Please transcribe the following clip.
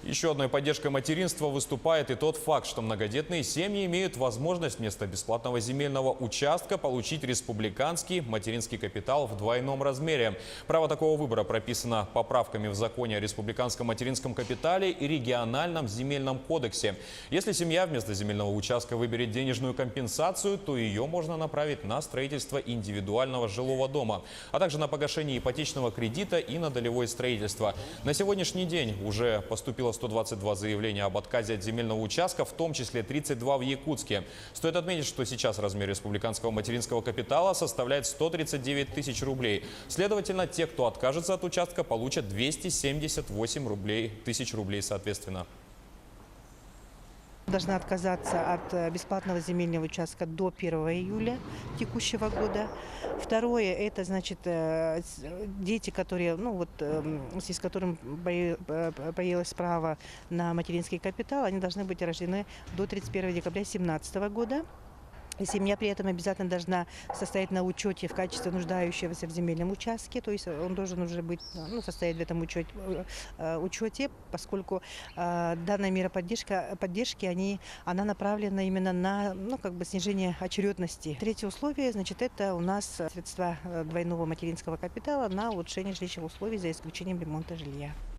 Еще одной поддержкой материнства выступает и тот факт, что многодетные семьи имеют возможность вместо бесплатного земельного участка получить республиканский материнский капитал в двойном размере. Право такого выбора прописано поправками в законе о республиканском материнском капитале и региональном земельном кодексе. Если семья вместо земельного участка выберет денежную компенсацию, то ее можно направить на строительство индивидуального жилого дома, а также на погашение ипотечного кредита и на долевое строительство. На сегодняшний день уже поступило 122 заявления об отказе от земельного участка, в том числе 32 в Якутске. Стоит отметить, что сейчас размер республиканского материнского капитала составляет 139 тысяч рублей. Следовательно, те, кто откажется от участка, получат 278 тысяч рублей соответственно. Должна отказаться от бесплатного земельного участка до 1 июля текущего года. Второе, это значит дети, которые, в связи с которым появилось право на материнский капитал, они должны быть рождены до 31 декабря 2017 года. И семья при этом обязательно должна состоять на учете в качестве нуждающегося в земельном участке, то есть он должен уже быть, состоять в этом учете, поскольку данная мера поддержки, она направлена именно на снижение очередности. Третье условие, значит, это у нас средства двойного материнского капитала на улучшение жилищных условий за исключением ремонта жилья.